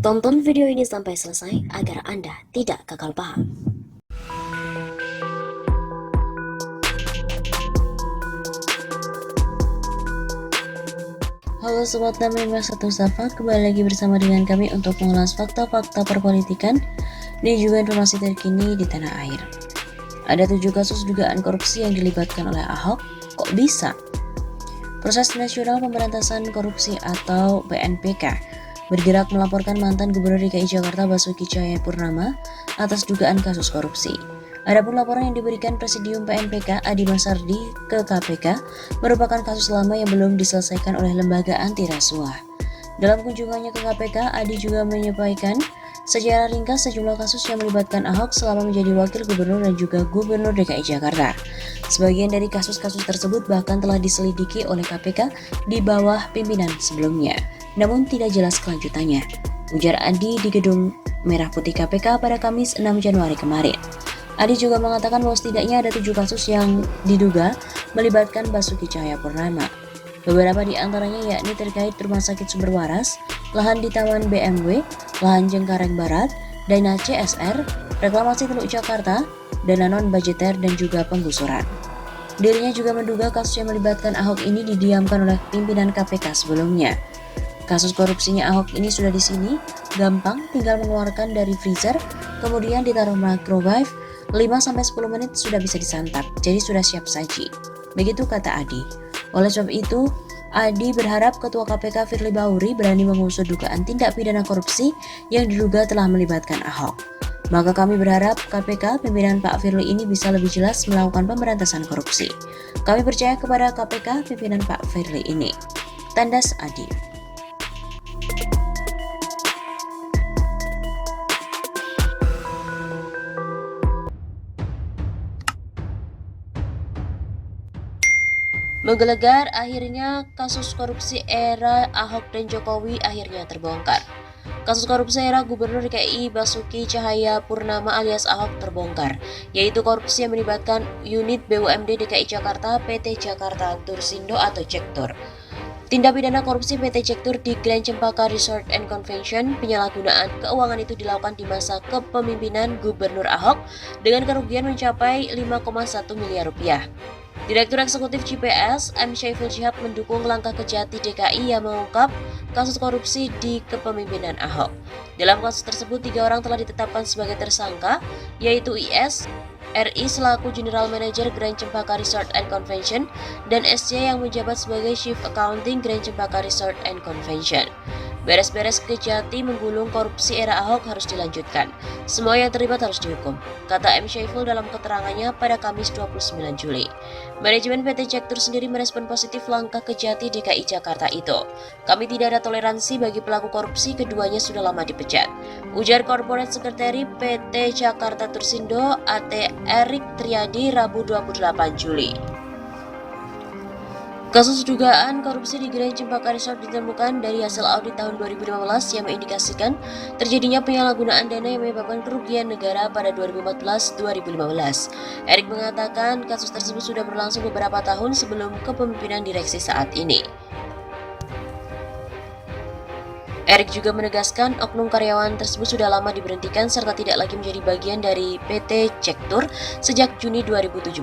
Tonton video ini sampai selesai agar Anda tidak gagal paham. Halo Sobat Damai Satu Safa, kembali lagi bersama dengan kami untuk mengulas fakta-fakta perpolitikan dan juga informasi terkini di tanah air. Ada 7 kasus dugaan korupsi yang dilibatkan oleh Ahok, kok bisa? Proses Nasional Pemberantasan Korupsi atau PNPK bergerak melaporkan mantan Gubernur DKI Jakarta Basuki Cahayapurnama atas dugaan kasus korupsi. Adapun laporan yang diberikan Presidium PNPK Adi Masardi ke KPK merupakan kasus lama yang belum diselesaikan oleh lembaga anti rasuah. Dalam kunjungannya ke KPK, Adi juga menyampaikan secara ringkas sejumlah kasus yang melibatkan Ahok selama menjadi wakil gubernur dan juga gubernur DKI Jakarta. Sebagian dari kasus-kasus tersebut bahkan telah diselidiki oleh KPK di bawah pimpinan sebelumnya, namun tidak jelas kelanjutannya, ujar Adi di Gedung Merah Putih KPK pada Kamis 6 Januari kemarin. Adi juga mengatakan bahwa setidaknya ada 7 kasus yang diduga melibatkan Basuki Cahayapurnama. Beberapa di antaranya yakni terkait Rumah Sakit Sumber Waras, lahan di Taman BMW, lahan Cengkareng Barat, dana CSR, reklamasi Teluk Jakarta, dana non-budgeter dan juga penggusuran. Dirinya juga menduga kasus yang melibatkan Ahok ini didiamkan oleh pimpinan KPK sebelumnya. Kasus korupsinya Ahok ini sudah di sini, gampang, tinggal mengeluarkan dari freezer, kemudian ditaruh microwave, 5-10 menit sudah bisa disantap, jadi sudah siap saji. Begitu kata Adi. Oleh sebab itu, Adi berharap Ketua KPK Firly Bahuri berani mengusut dugaan tindak pidana korupsi yang diduga telah melibatkan Ahok. Maka kami berharap KPK pimpinan Pak Firly ini bisa lebih jelas melakukan pemberantasan korupsi. Kami percaya kepada KPK pimpinan Pak Firly ini. Tandas Adi. Menggelegar, akhirnya kasus korupsi era Ahok dan Jokowi akhirnya terbongkar. Kasus korupsi era Gubernur DKI Basuki Cahayapurnama alias Ahok terbongkar, yaitu korupsi yang melibatkan unit BUMD DKI Jakarta PT Jakarta Tursindo atau Cektur. Tindak pidana korupsi PT Cektur di Grand Cempaka Resort and Convention, penyalahgunaan keuangan itu dilakukan di masa kepemimpinan Gubernur Ahok dengan kerugian mencapai 5,1 miliar rupiah. Direktur Eksekutif CPS, M. Syaiful Shihab mendukung langkah Kejati DKI yang mengungkap kasus korupsi di kepemimpinan Ahok. Dalam kasus tersebut, 3 orang telah ditetapkan sebagai tersangka, yaitu IS, RI selaku General Manager Grand Cempaka Resort and Convention, dan SC yang menjabat sebagai Chief Accounting Grand Cempaka Resort and Convention. Beres-beres Kejati menggulung korupsi era Ahok harus dilanjutkan. Semua yang terlibat harus dihukum, kata M. Syaiful dalam keterangannya pada Kamis 29 Juli. Manajemen PT Cektur sendiri merespon positif langkah Kejati DKI Jakarta itu. Kami tidak ada toleransi bagi pelaku korupsi, keduanya sudah lama dipecat, ujar Corporate Secretary PT Jakarta Tursindo AT Erik Triadi Rabu 28 Juli. Kasus dugaan korupsi di Grand Cempaka Resort ditemukan dari hasil audit tahun 2015 yang mengindikasikan terjadinya penyalahgunaan dana yang menyebabkan kerugian negara pada 2014-2015. Erik mengatakan kasus tersebut sudah berlangsung beberapa tahun sebelum kepemimpinan direksi saat ini. Erik juga menegaskan oknum karyawan tersebut sudah lama diberhentikan serta tidak lagi menjadi bagian dari PT Cektur sejak Juni 2017.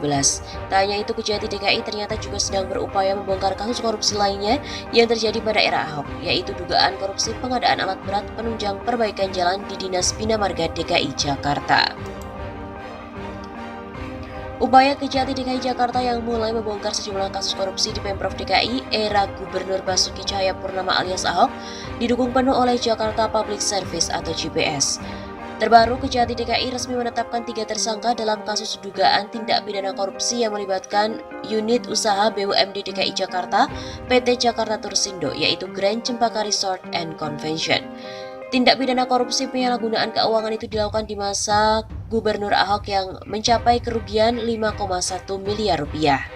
Tak hanya itu, Kejati DKI ternyata juga sedang berupaya membongkar kasus korupsi lainnya yang terjadi pada era Ahok, yaitu dugaan korupsi pengadaan alat berat penunjang perbaikan jalan di Dinas Bina Marga DKI Jakarta. Upaya Kejati DKI Jakarta yang mulai membongkar sejumlah kasus korupsi di Pemprov DKI era Gubernur Basuki Cahayapurnama alias Ahok didukung penuh oleh Jakarta Public Service atau JPS. Terbaru, Kejati DKI resmi menetapkan 3 tersangka dalam kasus dugaan tindak pidana korupsi yang melibatkan unit usaha BUMD DKI Jakarta PT Jakarta Tursindo, yaitu Grand Cempaka Resort and Convention. Tindak pidana korupsi penyalahgunaan keuangan itu dilakukan di masa Gubernur Ahok yang mencapai kerugian 5,1 miliar rupiah.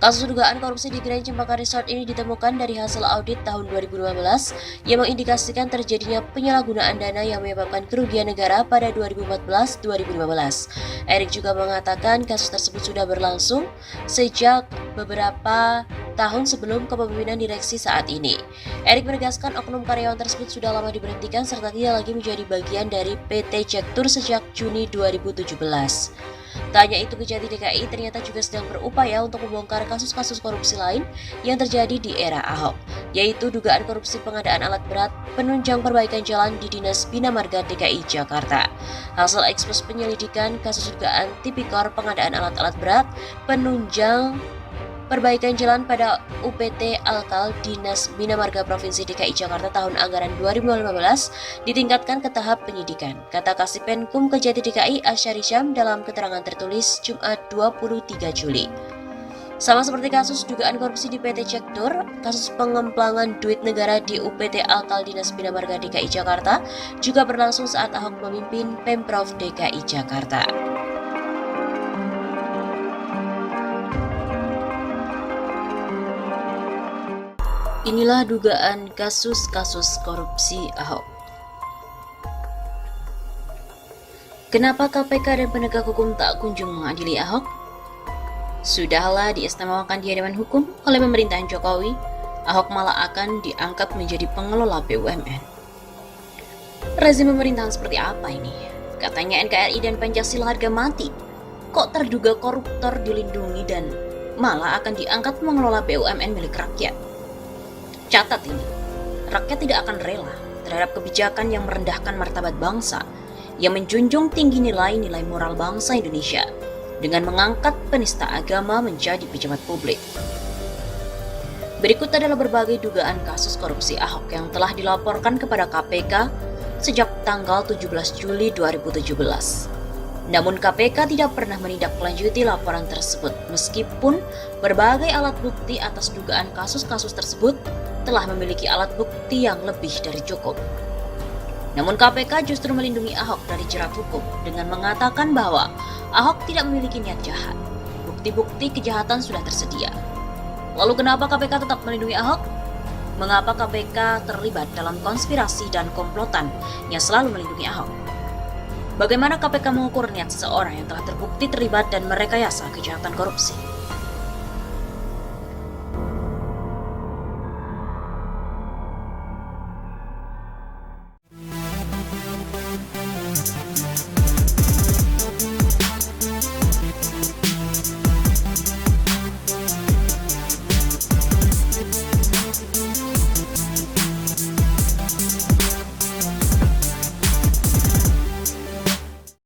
Kasus dugaan korupsi di Grand Cempaka Resort ini ditemukan dari hasil audit tahun 2015 yang mengindikasikan terjadinya penyalahgunaan dana yang menyebabkan kerugian negara pada 2014-2015. Erik juga mengatakan kasus tersebut sudah berlangsung sejak beberapa tahun sebelum kepemimpinan direksi saat ini. Erick menegaskan oknum karyawan tersebut sudah lama diberhentikan serta tidak lagi menjadi bagian dari PT Cek Tour sejak Juni 2017. Tak hanya itu, Kejati DKI ternyata juga sedang berupaya untuk membongkar kasus-kasus korupsi lain yang terjadi di era Ahok, yaitu dugaan korupsi pengadaan alat berat, penunjang perbaikan jalan di Dinas Bina Marga DKI Jakarta. Hasil ekspos penyelidikan kasus dugaan tipikor pengadaan alat-alat berat, penunjang perbaikan jalan pada UPT Alkal Dinas Bina Marga Provinsi DKI Jakarta tahun anggaran 2015 ditingkatkan ke tahap penyidikan, kata Kasipenkum Kejati DKI Asyari Syam dalam keterangan tertulis Jumat 23 Juli. Sama seperti kasus dugaan korupsi di PT Cek Tour, kasus pengemplangan duit negara di UPT Alkal Dinas Bina Marga DKI Jakarta juga berlangsung saat Ahok memimpin Pemprov DKI Jakarta. Inilah dugaan kasus-kasus korupsi Ahok. Kenapa KPK dan penegak hukum tak kunjung mengadili Ahok? Sudahlah diistimewakan di hadapan hukum oleh pemerintahan Jokowi, Ahok malah akan diangkat menjadi pengelola BUMN. Rezim pemerintahan seperti apa ini? Katanya NKRI dan Pancasila harga mati. Kok terduga koruptor dilindungi dan malah akan diangkat mengelola BUMN milik rakyat? Catat ini, rakyat tidak akan rela terhadap kebijakan yang merendahkan martabat bangsa, yang menjunjung tinggi nilai-nilai moral bangsa Indonesia, dengan mengangkat penista agama menjadi pejabat publik. Berikut adalah berbagai dugaan kasus korupsi Ahok yang telah dilaporkan kepada KPK sejak tanggal 17 Juli 2017. Namun KPK tidak pernah menindaklanjuti laporan tersebut, meskipun berbagai alat bukti atas dugaan kasus-kasus tersebut telah memiliki alat bukti yang lebih dari cukup. Namun KPK justru melindungi Ahok dari jerat hukum dengan mengatakan bahwa Ahok tidak memiliki niat jahat. Bukti-bukti kejahatan sudah tersedia. Lalu kenapa KPK tetap melindungi Ahok? Mengapa KPK terlibat dalam konspirasi dan komplotan yang selalu melindungi Ahok? Bagaimana KPK mengukur niat seseorang yang telah terbukti terlibat dan merekayasa kejahatan korupsi?